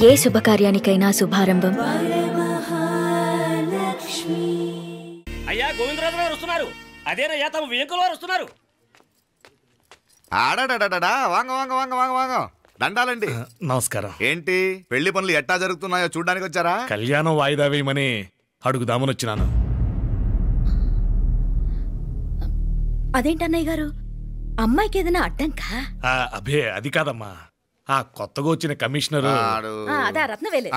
ఏ శుభకార్యానికైనా శుభారంభం. అయ్యా గోవిందరాజు గారు వస్తున్నారు. అదేనయ్యా తమ వెంకుల వారు వస్తున్నారు. ఆడాడా వాంగ వాంగ వాంగ వాంగ వాంగ దండాలండి. నమస్కారం. ఏంటి పెళ్లి పనులు ఎట్టా జరుగుతున్నాయో చూడడానికి వచ్చారా? కళ్యాణం వాయిదా వేయమని అడుగుదామని వచ్చినాను. అదేంటన్నయ్య గారు, అమ్మాయికి ఏదైనా అడ్డంకా? అభే అది కాదమ్మా, ఆ కొత్తగా వచ్చిన కమిషనరు అదా రత్నవేలే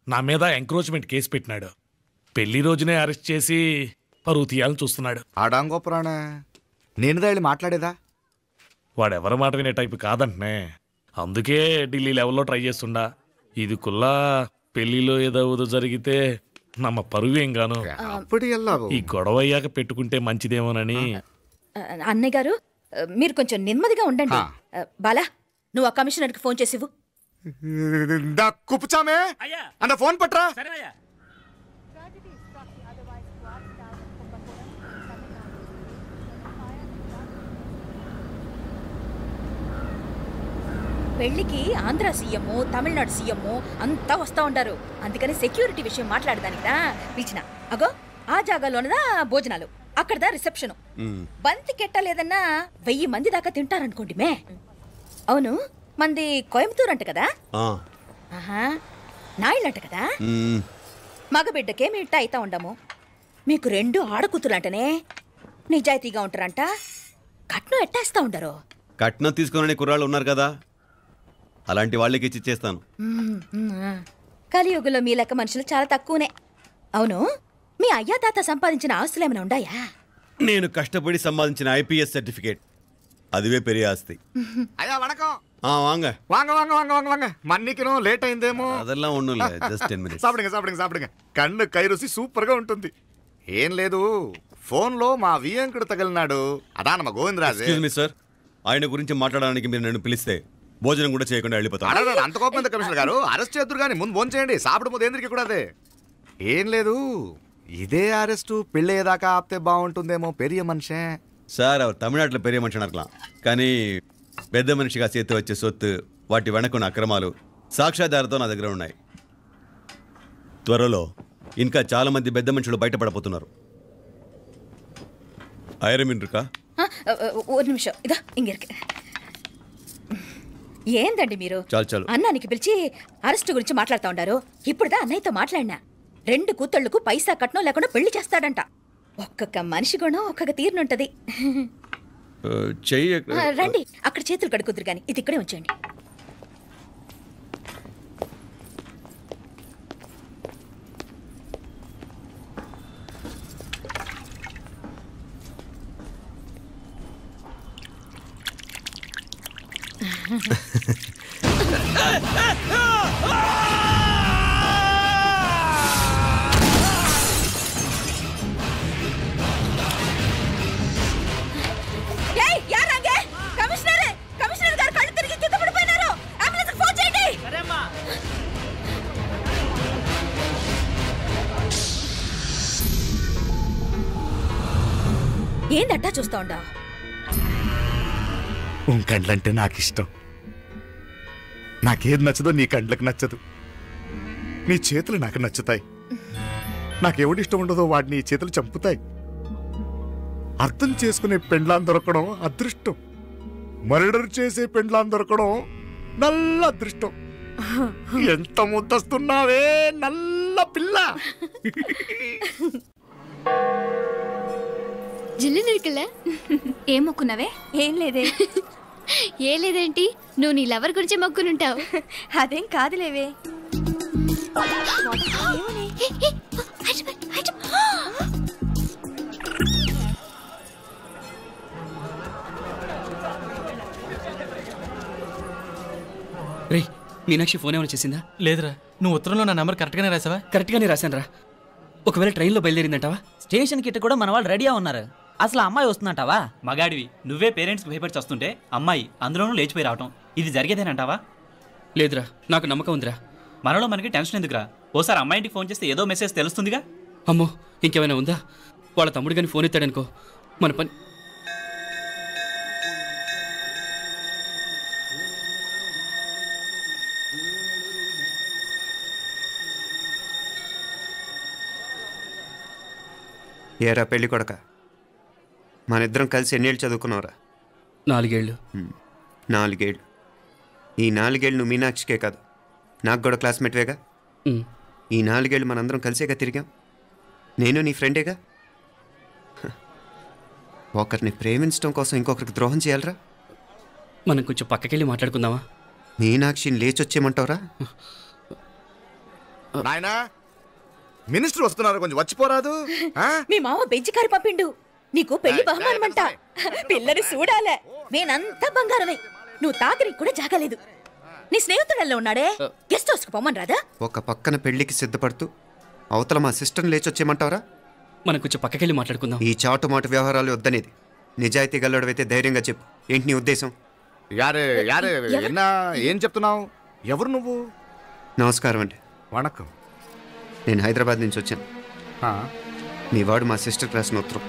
నా మీద ఎంక్రోచ్మెంట్ కేసు పెట్టినాడు. పెళ్లి రోజునే అరెస్ట్ చేసి పరువు తీయాలని చూస్తున్నాడు. ఆడాంగో పురాణ నేనుదా వెళ్ళి మాట్లాడేదా? వాడెవరి మాట వినే టైపు కాదంటనే, అందుకే ఢిల్లీ లెవెల్లో ట్రై చేస్తుండా. ఇది కుల్లా పెళ్లిలో ఏదో జరిగితే నమ్మ పరువేం గాను. ఈ గొడవ అయ్యాక పెట్టుకుంటే మంచిదేమోనని. అన్నయ్య గారు మీరు కొంచెం నెమ్మదిగా ఉండండి. బాలా, నువ్వు ఆ కమిషనర్కి ఫోన్ చేసివు. కుప్పుచామే అన్న ఫోన్ పట్రా. పెళ్లికి ఆంధ్ర సీఎం, తమిళనాడు సీఎం అంతా వస్తా ఉంటారు. అందుకని సెక్యూరిటీ విషయం మాట్లాడదానికిదా పిలిచిన. అగో ఆ జాగాలోనదా భోజనాలు, అక్కడదా రిసెప్షన్. బంతి కెట్టలేదన్నా 1000 మంది దాకా తింటారనుకోండి. మే అవును, మంది కోయంబత్తూర్ అంట కదా? నాయుళ్ళంట కదా? మగబిడ్డకేమి ఇట్ట అయితా ఉండము. మీకు 2 ఆడకూతురంటనే నిజాయితీగా ఉంటారంట. కట్నం ఎట్టేస్తా ఉండరు. కట్నం తీసుకునే కుర్రాళ్ళు ఉన్నారు కదా, అలాంటి వాళ్ళకి ఇచ్చేస్తాను. కలియుగంలో మీ లెక్క మనుషులు చాలా తక్కువనే. అవును, మీ అయ్యా తాత సంపాదించిన ఆస్తులు ఏమైనా ఉండాయా? నేను కష్టపడి సంపాదించిన ఐపీఎస్ సర్టిఫికేట్, అదివే పెరిగే ఆస్తి. అయ్యా వణకం. వాంగ వాంగ వాంగ వాంగ వాంగ వాంగ మన్నికిను లేట్ అయిందేమో. అదెல்லாம் ఒన్నులే, జస్ట్ 10 minutes. సాப்பிடுங்க కన్ను కై రుచి సూపర్ గా ఉంటుంది. ఏం లేదు, ఫోన్ లో మా వియంకుడు తగిలినాడు. అదా నమ్మ గోవిందరాజు. ఎక్స్క్యూజ్ మీ సార్, ఆయన గురించి మాట్లాడడానికి మీరు నన్ను పిలిస్తే భోజనం కూడా చేయకుండా వెళ్ళిపోతాను. అంత కోపం ఎంత కమిషనర్ గారు? అరెస్ట్ చేద్దరు కానీ ముందు ఫోన్ చేయండి. సాపిడు ముందు ఎందుకు కూడా అదే. ఏం లేదు, ఇదే అరెస్టు పెళ్ళేదాకా ఆపితే బాగుంటుందేమో. పెరియ మనిషే సార్, அவர் తమిళనాడులో పెరియ మనిషి అనర్కలాం, కానీ పెద్ద మనిషిగా చేతి వచ్చే సొత్తు, వాటి వెనకున్న అక్రమాలు సాక్ష్యాధారతో నా దగ్గర ఉన్నాయి. త్వరలో ఇంకా చాలా మంది పెద్ద మనుషులు బయటపడబోతున్నారు. ఐరమిన్రుకా ఒక నిమిషం ఇదా ఇంగిరికి. ఏందండి మీరు చాలు అన్నానికి పిలిచి అరెస్టు గురించి మాట్లాడుతూ ఉండారు. ఇప్పుడుదా అన్నయ్యతో మాట్లాడినా 2 కూతుళ్లకు పైసా కట్నం లేకుండా పెళ్లి చేస్తాడంట. ఒక్కొక్క మనిషి గుణం ఒక్కొక్క తీరునుంటది. రండి, అక్కడ చేతులు కడుకుదురు గాని ఇది ఇక్కడే ఉంచండి. ఏందట్టా చూస్తా ఉండా? కండ్లంటే నాకు ఇష్టం. నాకేది నచ్చదో నీ కండ్లకు నచ్చదు. నీ చేతులు నాకు నచ్చుతాయి. నాకెవడి ఇష్టం ఉండదో వాడిని నీ చేతులు చంపుతాయి. అర్థం చేసుకునే పెండ్లాం దొరకడం అదృష్టం. మర్డర్ చేసే పెండ్లాం దొరకడం నల్ల అదృష్టం. ఎంత ముద్దస్తున్నావే నల్ల పిల్ల. జిల్లు నిరుకులే ఏం మొక్కున్నావే? ఏం లేదే. ఏ లేదేంటి, నువ్వు నీ లవర్ గురించి మొక్కునుంటావు. అదేం కాదులేవే. రే, మీనాక్షి ఫోన్ ఏమైనా చేసిందా? లేదురా. నువ్వు ఉత్తరంలో నా నెంబర్ కరెక్ట్గానే రాసావా? కరెక్ట్గానే రాశాను రా. ఒకవేళ ట్రైన్లో బయలుదేరిందంటావా? స్టేషన్ కిட்ட కూడా మన వాళ్ళు రెడీగా ఉన్నారు. అసలు అమ్మాయి వస్తుందంటావా? మగాడివి నువ్వే పేరెంట్స్కి భయపడి వస్తుంటే అమ్మాయి అందులోనూ లేచిపోయి రావటం ఇది జరిగేదేనంటావా? లేదురా, నాకు నమ్మకం ఉందిరా. మనలో మనకి టెన్షన్ ఎందుకురా? ఓసారి అమ్మాయి ఇంటికి ఫోన్ చేస్తే ఏదో మెసేజ్ తెలుస్తుందిగా. అమ్మో, ఇంకేమైనా ఉందా? వాళ్ళ తమ్ముడు కానీ ఫోన్ ఎత్తాడనుకో, మన పని. ఏరా పెళ్ళి కొడక, మన ఇద్దరం కలిసి ఎన్నేళ్ళు చదువుకున్నావురా? 4 ఏళ్ళు. 4 ఏళ్ళు. ఈ 4 ఏళ్ళు నువ్వు మీనాక్షికే కాదు, నాకు కూడా క్లాస్మేట్వేగా. ఈ 4 ఏళ్ళు మనందరం కలిసేగా తిరిగాం. నేను నీ ఫ్రెండేగా. ఒకరిని ప్రేమించడం కోసం ఇంకొకరికి ద్రోహం చేయాలరా? మనం కొంచెం పక్కకెళ్ళి మాట్లాడుకుందామా? మీనాక్షిని లేచొచ్చేయమంటావురా? నాయనా, మినిస్టర్ వస్తున్నారు, కొంచెం వచ్చిపోరాదు. మీ మామ బెంచి కారు పంపిండు, నీకు పెళ్లి బహుమానమంట. పిల్లని చూడాలే, నేనంతా బంగారమే. నువ్వు తాకరికి కూడా జాగలేదు. నీ స్నేహితుడల్లో ఉన్నాడే, గెస్ట్ హౌస్కి పొమ్మని రాదా? ఒక పక్కన పెళ్లికి సిద్ధపడుతూ అవతల మా సిస్టర్ని లేచొచ్చేయమంటావరా? మనం కొంచెం పక్కకెళ్ళి మాట్లాడుకుందాం. ఈ చాటుమాటు వ్యవహారాలు వద్దనేది. నిజాయితీ గల్లడవైతే ధైర్యంగా చెప్పు, ఏంటి నీ ఉద్దేశం? యారే యారే ఎన్నా ఏం చెప్తున్నావు? ఎవరు నువ్వు? నమస్కారం అండి. వణకం. నేను హైదరాబాద్ నుంచి వచ్చాను. మీ వాడు మా సిస్టర్ రాసిన ఉత్తరం.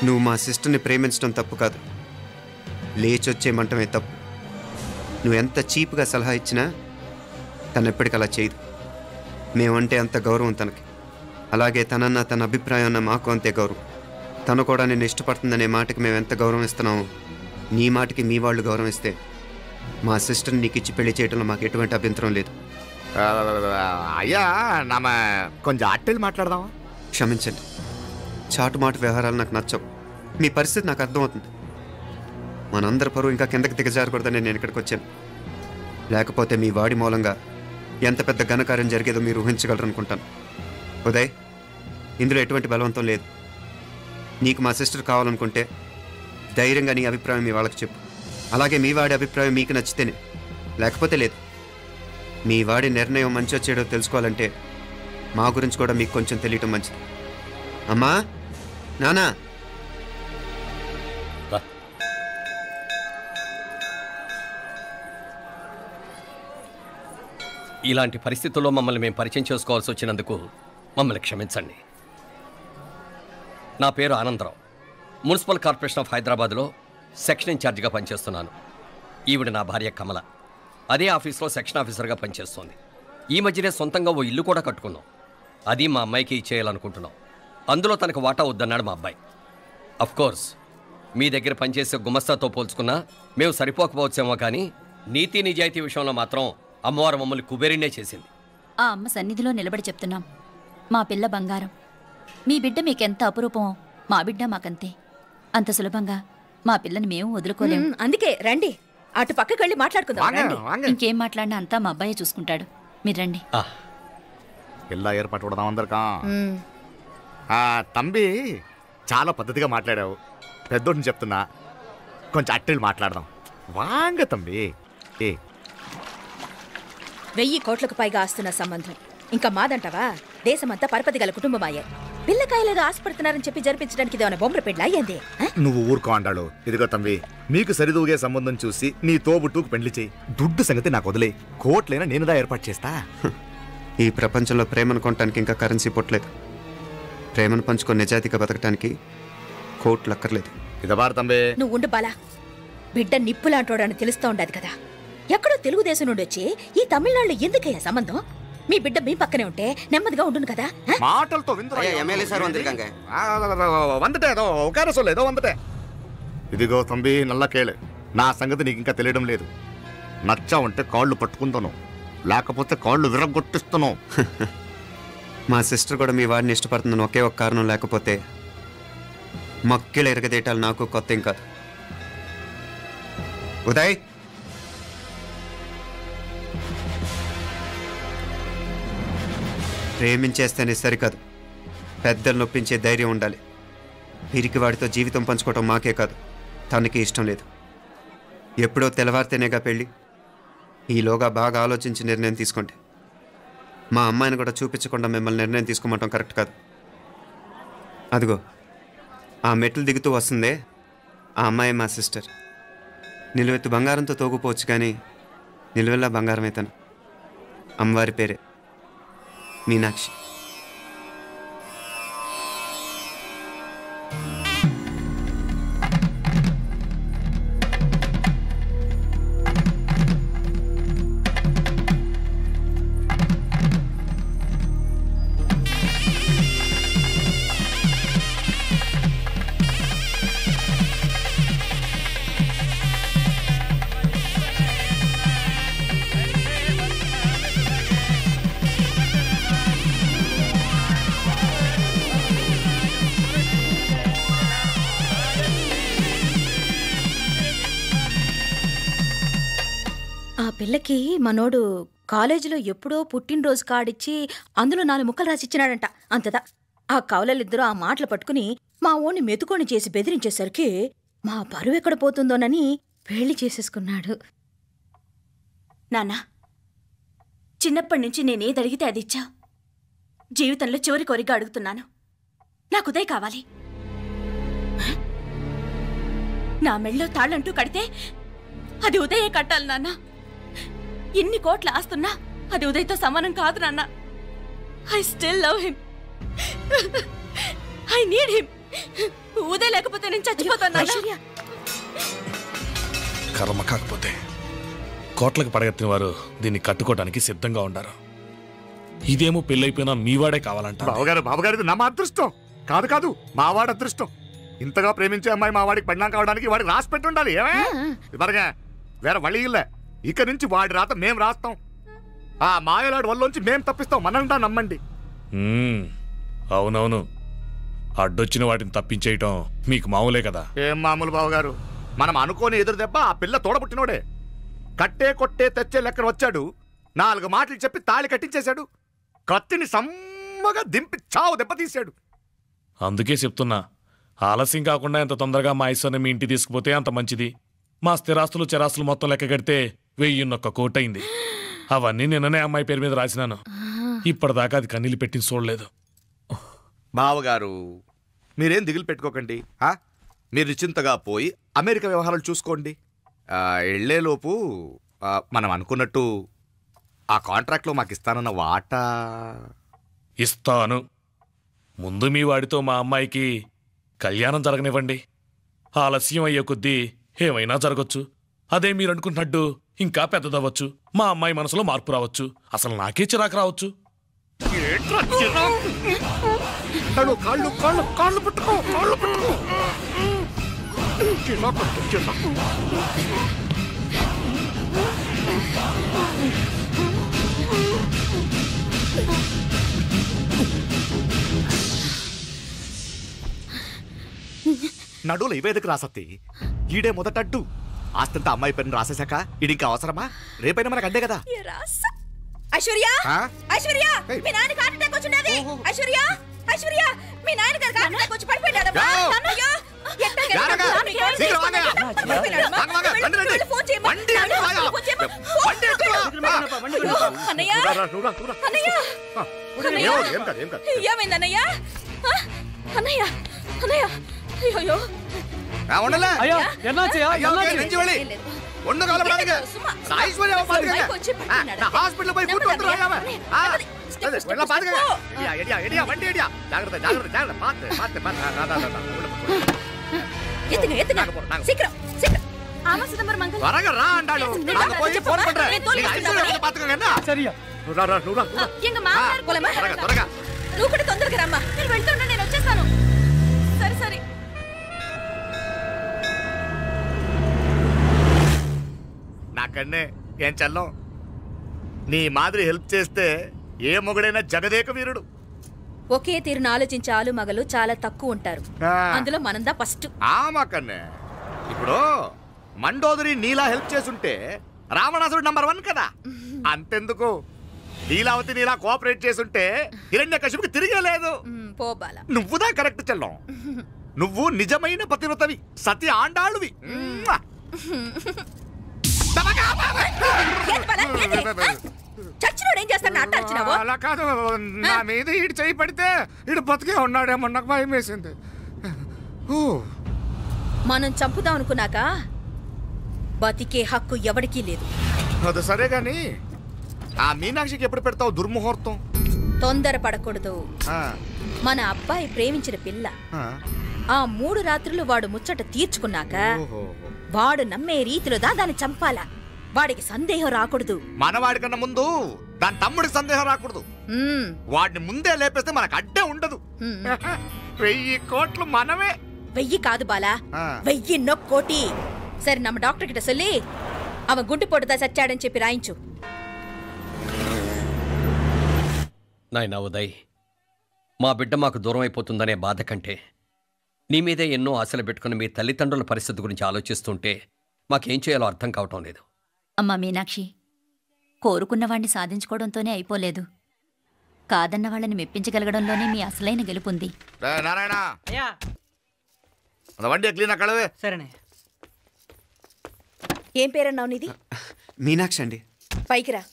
నువ్వు మా సిస్టర్ని ప్రేమించడం తప్పు కాదు, లేచొచ్చేయమంటమే తప్పు. నువ్వు ఎంత చీప్గా సలహా ఇచ్చినా తను ఎప్పటికీ అలా చేయదు. మేమంటే అంత గౌరవం తనకి, అలాగే తనన్న తన అభిప్రాయం అన్న మాకు అంతే గౌరవం. తను కూడా నేను ఇష్టపడుతుందనే మాటకి మేము ఎంత గౌరవం ఇస్తున్నామో నీ మాటకి మీ వాళ్ళు గౌరవం ఇస్తే మా సిస్టర్ని నీకు ఇచ్చి పెళ్లి చేయడంలో మాకు ఎటువంటి అభ్యంతరం లేదు. అయ్యా నామ కొంచెం అట్టెలు మాట్లాడదామా? క్షమించండి, చాటుమాటు వ్యవహారాలు నాకు నచ్చవు. మీ పరిస్థితి నాకు అర్థమవుతుంది. మనందరి పరువు ఇంకా కిందకి దిగజారకూడదని నేను ఇక్కడికి వచ్చాను. లేకపోతే మీ వాడి మూలంగా ఎంత పెద్ద ఘనకార్యం జరిగేదో మీరు ఊహించగలరు అనుకుంటాను. ఉదయ్, ఇందులో ఎటువంటి బలవంతం లేదు. నీకు మా సిస్టర్ కావాలనుకుంటే ధైర్యంగా నీ అభిప్రాయం మీ వాళ్ళకి చెప్పు. అలాగే మీ వాడి అభిప్రాయం మీకు నచ్చితేనే, లేకపోతే లేదు. మీ వాడి నిర్ణయం మంచో చెడో తెలుసుకోవాలంటే మా గురించి కూడా మీకు కొంచెం తెలియటం మంచిది. అమ్మా, నానా, ఇలాంటి పరిస్థితుల్లో మమ్మల్ని మేము పరిచయం చేసుకోవాల్సి వచ్చినందుకు మమ్మల్ని క్షమించండి. నా పేరు ఆనందరావు. మున్సిపల్ కార్పొరేషన్ ఆఫ్ హైదరాబాద్లో సెక్షన్ ఇన్ఛార్జిగా పనిచేస్తున్నాను. ఈవిడ నా భార్య కమల. అదే ఆఫీస్లో సెక్షన్ ఆఫీసర్గా పనిచేస్తోంది. ఈ మధ్యనే సొంతంగా ఓ ఇల్లు కూడా కట్టుకున్నాం. అది మా అమ్మాయికి ఇచ్చేయాలనుకుంటున్నాం. అందులో తనకు వాటా వద్దన్నాడు మా అబ్బాయి. అఫ్కోర్స్ మీ దగ్గర పనిచేసే గుమస్తాతో పోల్చుకున్నా మేము సరిపోకపోవచ్చేమో, కానీ నీతి నిజాయితీ విషయంలో మాత్రం అమ్మవారు మమ్మల్ని కుబేరినే చేసింది. ఆ అమ్మ సన్నిధిలో నిలబడి చెప్తున్నాం, మా పిల్ల బంగారం. మీ బిడ్డ మీకెంత అపురూపమో మా బిడ్డ మాకంతే. అంత సులభంగా మా పిల్లని మేము వదులుకోలేము. అందుకే రండి, అటు పక్కకి వెళ్ళి మాట్లాడుకుందాం. ఇంకేం మాట్లాడినా అంతా మా అబ్బాయే చూసుకుంటాడు. మీరు రండి. ఎలా ఏర్పాటు కొడదాం అందరికా. తంబి, చాలా పద్ధతిగా మాట్లాడావు. పెద్దోడిని చెప్తున్నా, కొంచెం అట్టెలు మాట్లాడదాం. వాంగ తంబి. 1000 కోట్లకు పైగా ఆస్తున్న సంబంధం ఇంకా మాదంటావా? దేశమంతా పరపతి గల కుటుంబమాయే. పిల్లకాయలేదో ఆశపడుతున్నారని చెప్పి జరిపించడానికి ఇదేమైనా బొమ్మర పెళ్ళి అయ్యింది? నువ్వు ఊరుకో అంటాడు. ఇదిగో తంబి, మీకు సరిదూగే సంబంధం చూసి నీ తోబుట్టుకు పెళ్లి చేయి. దుడ్డు సంగతి నాకు వదిలే, కోట్లైనా నేనుదా ఏర్పాటు చేస్తా. ఈ ప్రపంచంలో ప్రేమను కొనటానికి ఇంకా కరెన్సీ పుట్టలేదు. ప్రేమను పంచుకొని నిజాయితీగా బతకటానికి కోట్లు అక్కర్లేదు. ఇదబారు తంబే. నువ్వు ఉండు బాలా, బిడ్డ నిప్పులాంటోడని తెలుస్తూ ఉండదు కదా. ఎక్కడో తెలుగుదేశం నుండి వచ్చి ఈ తమిళనాడులో ఎందుకయ్యా సంబంధం? మీ బిడ్డ మీ పక్కనే ఉంటే నెమ్మదిగా ఉండును కదా. మాటలతో ఇదిగో తంబి, నల్ల కేళే, నా సంగతి నీకు ఇంకా తెలియడం లేదు. నచ్చా ఉంటే కాళ్ళు పట్టుకుంటాను, లేకపోతే కాళ్ళు విరగొట్టిస్తాను. మా సిస్టర్ కూడా మీ వాడిని ఇష్టపడుతుందని ఒకే ఒక కారణం లేకపోతే మక్కిళ్ళ ఎరగదేటాలు నాకు కొత్త ఏం కాదు. ఉదయ్, ప్రేమించేస్తేనే సరికాదు, పెద్దలు నొప్పించే ధైర్యం ఉండాలి. వీరికి వాడితో జీవితం పంచుకోవటం మాకే కాదు, తనకి ఇష్టం లేదు. ఎప్పుడో తెల్లవారితేనేగా పెళ్ళి. ఈలోగా బాగా ఆలోచించి నిర్ణయం తీసుకోండి. మా అమ్మాయిని కూడా చూపించకుండా మిమ్మల్ని నిర్ణయం తీసుకోమంటాం కరెక్ట్ కాదు. అదిగో ఆ మెట్లు దిగుతూ వస్తుందే, ఆ అమ్మాయి మా సిస్టర్. నిలువెత్తు బంగారంతో తోగుపోవచ్చు, కానీ నిలువెల్లా బంగారం అవుతాను. అమ్మవారి పేరే మీనాక్షి. పిల్లకి మనోడు కాలేజీలో ఎప్పుడో పుట్టినరోజు కాడిచ్చి అందులో 4 ముక్కలు రాసిచ్చినాడంట. అంతదా ఆ కవలలిద్దరూ ఆ మాటలు పట్టుకుని మా ఓణ్ణి మెతుకొని చేసి బెదిరించేసరికి మా పరువు ఎక్కడ పోతుందోనని పెళ్లి చేసేసుకున్నాడు. నాన్నా, చిన్నప్పటి నుంచి నేనేది అడిగితే అది ఇచ్చా. జీవితంలో చివరి కోరిక అడుగుతున్నాను. నాకు ఉదయ్ కావాలి. నా మెళ్ళో తాళ్ళంటూ కడితే అది ఉదయే కట్టాలి నాన్న. ఇన్ని కోట్ల ఆస్తున్నా అది ఉదయ్తో సమానం కాదు నాన్న. I still love him. I need him. Uday లేకపోతే నేను చచ్చిపోతాను. కర్మ కాకపోతే కోట్లకు పడగెత్తిన వారు దీన్ని కట్టుకోవడానికి సిద్ధంగా ఉండారు. ఇదేమో పెళ్ళైపోయినా మీవాడే కావాలంట. బావగారు నా మా అదృష్టం కాదు కాదు, మావాడి అదృష్టం. ఇంతగా ప్రేమించే అమ్మాయి మా వాడికి పెళ్ళాం కావడానికి వాడికి రాసి పెట్టి ఉండాలి. ఏమే వేరే వళ్ళీ ఇల్లే. ఇక నుంచి వాడి రాత మేం రాస్తాం. ఆ మాయలాడు వల్లోంచి మేం తప్పిస్తాం. మనంటా నమ్మండి. అవునవును, అడ్డొచ్చిన వాటిని తప్పించేయటం మీకు మామూలే కదా. ఏం మామూలు బావగారు, మనం అనుకోని ఎదురు దెబ్బ ఆ పిల్ల తోడబుట్టినోడే. కట్టే కొట్టే తెచ్చే లెక్కన వచ్చాడు. 4 మాటలు చెప్పి తాళి కట్టించేశాడు. కత్తిని సమ్మగా దింపి చావు దెబ్బతీశాడు. అందుకే చెప్తున్నా, ఆలస్యం కాకుండా ఎంత తొందరగా మా ఐశ్వర్యం మీ ఇంటికి తీసుకుపోతే అంత మంచిది. మా స్థిరాస్తులు చిరాస్తులు మొత్తం లెక్క కడితే 1001 కోటయింది. అవన్నీ నిన్ననే అమ్మాయి పేరు మీద రాసినాను. ఇప్పటిదాకా అది కన్నీళ్ళు పెట్టి చూడలేదు. బావగారు మీరేం దిగులు పెట్టుకోకండి. మీరు నిశ్చింతగా పోయి అమెరికా వ్యవహారాలు చూసుకోండి. వెళ్లేలోపు మనం అనుకున్నట్టు ఆ కాంట్రాక్ట్లో మాకు ఇస్తానన్న వాటా ఇస్తాను. ముందు మీ వాడితో మా అమ్మాయికి కళ్యాణం జరగనివ్వండి. ఆలస్యం అయ్యే కొద్దీ ఏమైనా జరగచ్చు. అదే మీరు అనుకుంటున్నట్టు ఇంకా పెద్దదవ్వచ్చు. మా అమ్మాయి మనసులో మార్పు రావచ్చు. అసలు నాకే చిరాకు రావచ్చు. నడువులు ఇవేదకు రాసత్తి. ఈడే మొదటడ్డు. ఆస్తంతా అమ్మాయి పేరుని రాసేశాక ఇడింకా అవసరమా? రేపైనా మనకు అడ్డే కదా. ఐశ్వర్య, ఐశ్వర్య, మీ నాన్నకి హార్ట్ అటాక్ వచ్చినది. ఐశ్వర్య, ఐశ్వర్య, మీ నాన్నకి హార్ట్ అటాక్ వచ్చి పడిపోయాడు. అన్నయ్య, ఏమైందన్నయ్య? అన్నయ్య, అన్నయ్య, అయ్యో నువ్వు కూడా తొందరగా రమ్మా. నేను వెళ్తున్నా, నేను వచ్చేస్తాను. సరే సరే. నాకన్నే ఏం చల్లం, నీ మాదిరి హెల్ప్ చేస్తే ఏ మొగుడైనా జగదేక వీరుడు. ఒకే తీరును ఆలోచించే ఆలు మగలు చాలా తక్కువ ఉంటారు. అందులో మనందా ఫస్ట్. మాకన్నే ఇప్పుడు మండోదరి నీలా హెల్ప్ చేసుంటే రావణాసుడు నంబర్ 1 కదా. అంతెందుకు, లీలావతి నీలా కోఆపరేట్ చేసుంటే హిరణ్యకశిపుకి తిరిగే లేదు. నువ్వుదా కరెక్ట్ చెల్లం. నువ్వు నిజమైన పతివ్రతవి, సతి ఆండాళ్ళువి. చచ్చినోడు ఏం చేస్తాడు? అట్టార్చినావు? అలా కాదు, నా మీద ఈడు చేయి పడితే ఈడు బతికే ఉన్నాడేమో నాకు భయం వేసింది. మనం చంపుదాం అనుకున్నాక బతికే హక్కు ఎవరికీ లేదు. అది సరే గాని ఆ మీనాక్షికి ఎప్పుడు పెడతావు దుర్ముహూర్తం? తొందర పడకూడదు. మన అబ్బాయి ప్రేమించిన పిల్ల ఆ 3 రాత్రులు వాడు ముచ్చట తీర్చుకున్నాక వాడు నమ్మే రీతిలో దాన్ని చంపాలా. వాడికి సందేహం రాకూడదు. మనవాడి కన్నా ముందు దాని తమ్ముడికి సందేహం రాకూడదు. వాడిని ముందే లేపేస్తే మనకు అడ్డే ఉండదు. 1000 కోట్లు మనమే. 1000 కాదు బాలా, 1000 కోటి. సరే, నమ్మ డాక్టర్ కిட்ட சொல்லி அவன் గుండు పొడుదా చచ్చాడని చెప్పి రాయించు. నాయనా ఉదయ్, మా బిడ్డ మాకు దూరం అయిపోతుందనే బాధ కంటే నీ మీదే ఎన్నో ఆశలు పెట్టుకుని మీ తల్లిదండ్రుల పరిస్థితి గురించి ఆలోచిస్తుంటే మాకేం చేయాలో అర్థం కావటం లేదు. అమ్మా మీనాక్షి, కోరుకున్నవాణ్ణి సాధించుకోవడంతోనే అయిపోలేదు. కాదన్న వాళ్ళని మెప్పించగలగడంలోనే మీ అసలైన గెలుపుంది. నారాయణ వండి క్లీన్ అక్కడవే. సరేనే. ఏం పేరన్నావు నీది? మీనాక్షి అండి. పైకి రా.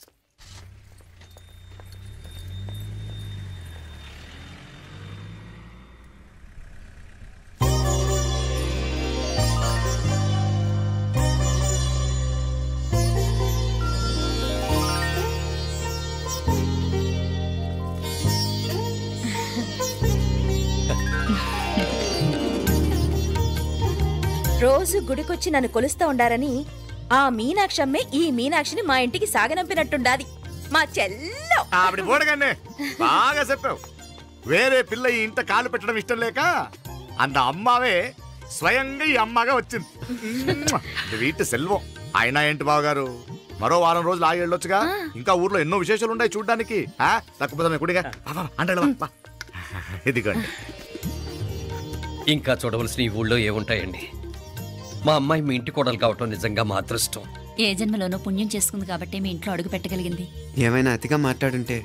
రోజు గుడికొచ్చి నన్ను కొలుస్తా ఉండారని ఆ మీనాక్షమ్మే ఈ మీనాక్షిని మా ఇంటికి సాగనంపినట్టుండాది. మా చెల్లో ఆవిడ బోడగానే బాగా చెప్పావు. వేరే పిల్ల ఈ ఇంట కాలు పెట్టడం ఇష్టం లేక అంత అమ్మావే స్వయంగా ఈ అమ్మగా వచ్చింది. వీటి సెల్వం. అయినా ఏంటి బావగారు, మరో వారం రోజులు ఆగి వెళ్ళొచ్చుగా. ఇంకా ఊర్లో ఎన్నో విశేషాలు ఉన్నాయి చూడ్డానికి. తక్కువ కుడిగా అంటే ఇదిగోండి. ఇంకా చూడవలసిన ఈ ఊళ్ళో ఏముంటాయండి? మా అమ్మాయి మీ ఇంటి కోడలు కావటం నిజంగా మా అదృష్టం. ఏ జన్మలోనూ పుణ్యం చేసుకుంది కాబట్టి మీ ఇంట్లో అడుగు పెట్టగలిగింది. ఏమైనా అతిగా మాట్లాడుంటే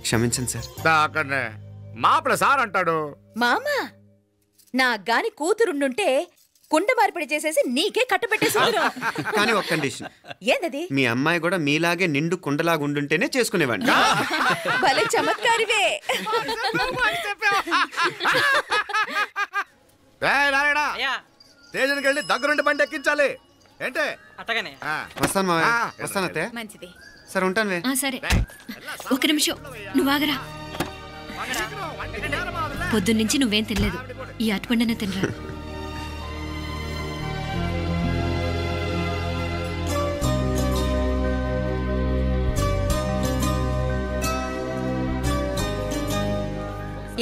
క్షమించండి సార్. మాపడ సార్ అంటాడు. మామా నా గాని కూతురుండుంటే కుండ మార్పిడి చేసేసి నీకే కట్టబెట్టేసి. కానీ ఒక కండిషన్. ఏందది? మీ అమ్మాయి కూడా మీలాగే నిండు కుండలాగా ఉండుంటేనే చేసుకునేవాడిని. భలే చమత్కారివే. స్టేషన్కి వెళ్ళి దగ్గరుండి బండి ఎక్కించాలి. ఏంటే? అట్టగానే. వస్తాను మావయ్య. వస్తాను అత్తే. మంచిది. సరే ఉంటాను. సరే, ఒక నిమిషం నువ్వు ఆగరా. పొద్దున్నుంచి నువ్వేం తినలేదు. ఈ అటుపండనే తినరా.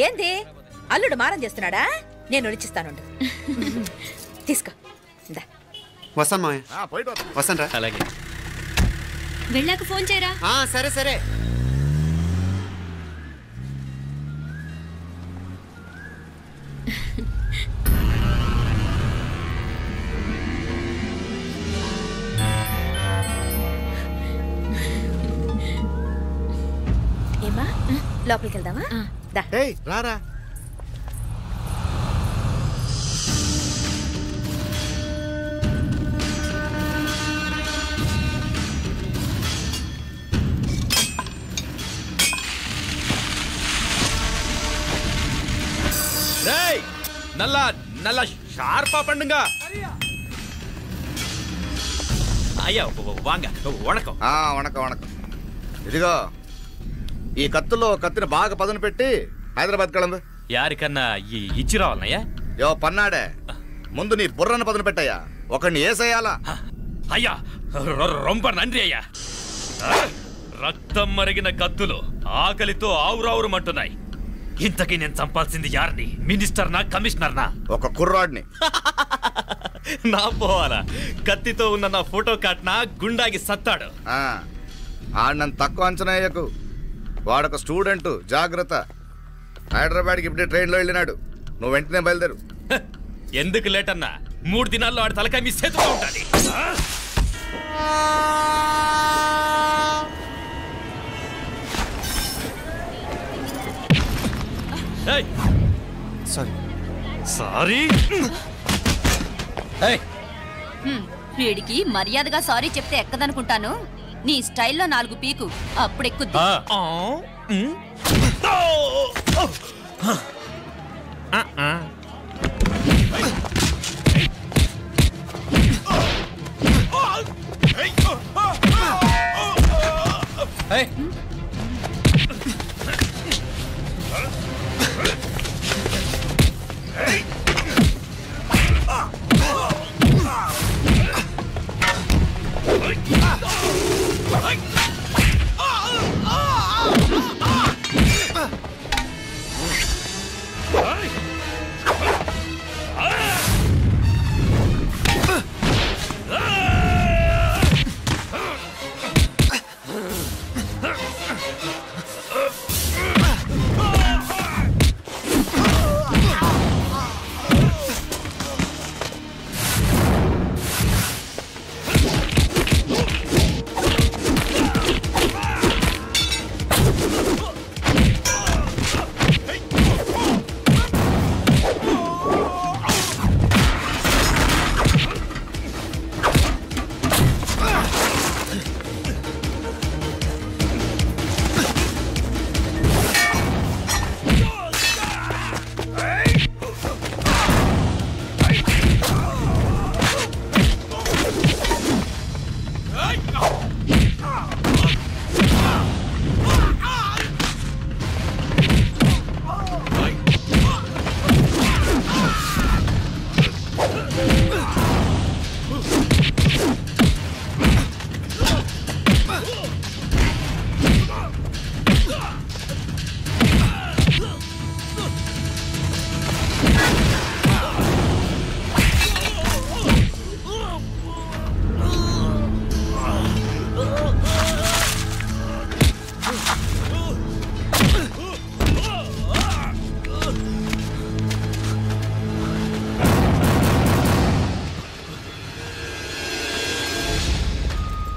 ఏంది అల్లుడు మారం చేస్తున్నాడా? నేను రుచిస్తాను. తీసుకో. వస్తాను మావయ్య. వస్తాను రా. అలాగే. వెళ్ళాక ఫోన్ చేయరా. సరే సరే. ఏమా లోపలికి వెళ్దామా? రారా. నల్ల నల్ల షార్పా పండుగ. అయ్యా వాంగ వణకం. వణకం వణకం. ఇదిగో ఈ కత్తులో కత్తిని బాగా పదును పెట్టి హైదరాబాద్ కళందు. యారికన్నా ఇచ్చి రావాలన్నయ్యా? యో పన్నాడే, ముందు నీ బుర్రను పదును పెట్టయ్యా. ఒకడిని ఏసేయాలా? అయ్యా రొంప నంది అయ్యా. రక్తం మరిగిన కత్తులు ఆకలితో ఆవురావురమంటున్నాయి. ఇంతకీ నేను చంపాల్సింది యారిని? మినిస్టర్నా కమిషనర్నా? ఒక కుర్రాడిని. నా పోవాలా? కత్తితో ఉన్న నా ఫోటో కాట్నా గుండాగి సత్తాడు. ఆడినంత తక్కువ అంచనా వేయకు. వాడొక స్టూడెంట్, జాగ్రత్త. హైదరాబాద్కి ఇప్పుడే ట్రైన్లో వెళ్ళినాడు. నువ్వు వెంటనే బయలుదేరు. ఎందుకు లేట్ అన్నా? 3 దినాల్లో ఆడి తలకాయ మీ చేతిలో ఉంటుంది. సారీ. వీడికి మర్యాదగా సారీ చెప్తే ఎక్కదనుకుంటాను. నీ స్టైల్లో 4 పీకు, అప్పుడెక్కుద్ది.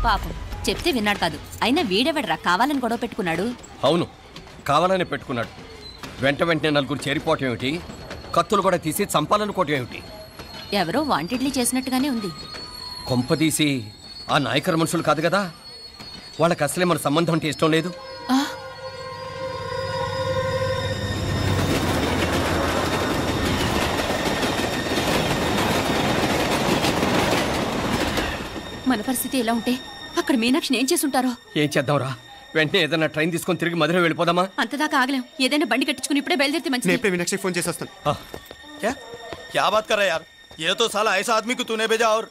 పాపం చెప్తే విన్నాడు కాదు. అయినా వీడెవడరా కావాలని గొడవ పెట్టుకున్నాడు? అవును, కావాలని పెట్టుకున్నాడు. వెంటనే నలుగురు చేరిపోవటం ఏమిటి, కత్తులు కూడా తీసి చంపాలనుకోవటం ఏమిటి? ఎవరో వాంటెడ్లీ చేసినట్టుగానే ఉంది. కొంపదీసి ఆ నాయకర్ మనుషులు కాదు కదా? వాళ్ళకి అసలే మన సంబంధం అంటే ఇష్టం లేదు. మన పరిస్థితి ఎలా ఉంటే అక్కడ మీనాక్షిని ఏం చేసుంటారో. ఏం చేద్దాంరా? వెంటనే ఏదైనా ట్రైన్ తీసుకొని తిరిగి మధుర వెళ్ళిపోదామా? అంతదాకా ఆగలేం. ఏదైనా బండి కట్టించుకుని ఇప్పుడే బయలుదేరితే మంచిది. నేను మీనాక్షికి ఫోన్ చేసి వస్తాను. क्या बात कर रहा है यार? ये तो साला ऐसा आदमी को तूने भेजा और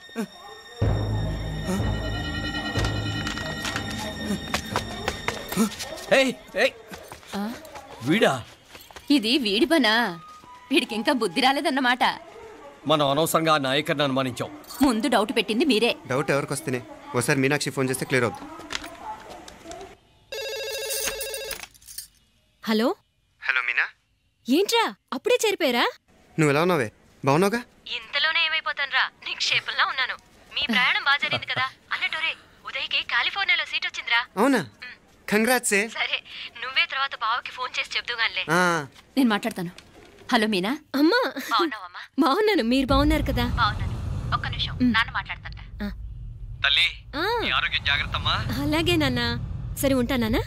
వీడా? ఇది వీడి పనా? వీడికి ఇంకా బుద్ధి రాలేదన్నమాట. మనం అనవసరంగా ఆ నాయకర్ని అనుమానించాం. ముందు డౌట్ పెట్టింది మీరే. డౌట్ ఎవరికి వస్తేనే ఒకసారి మీనాక్షి ఫోన్ చేస్తే క్లియర్ అవుతుంది. హలో హలో మీనా, ఏంట్రా అప్పుడే చేరిపోయారా? నువ్వు ఎలా ఉన్నావే? బాగున్నావుగా? ఇంతలోనే ఏమైపోతానరా, నిక్షేపంలా ఉన్నాను. మీ ప్రయాణం బాగా జరిగింది కదా? అన్నట్టురే ఉదయ్కి కాలిఫోర్నియాలో సీట్ వచ్చిందిరా. అవునా? కంగ్రాట్స్. సరే నువ్వే తర్వాత బావకి ఫోన్ చేసి చెప్దుగానిలే. నేను మాట్లాడతాను. హలో మీనా. అమ్మా బాగున్నావమ్మా? బాగున్నాను, మీరు బాగున్నారు కదా? బాగున్నాను. ఒక్క నిమిషం, నాన్న మాట్లాడతాను. తల్లి, ఆరోగ్యం జాగ్రత్త అమ్మా. అలాగే నాన్న. సరే ఉంటానా?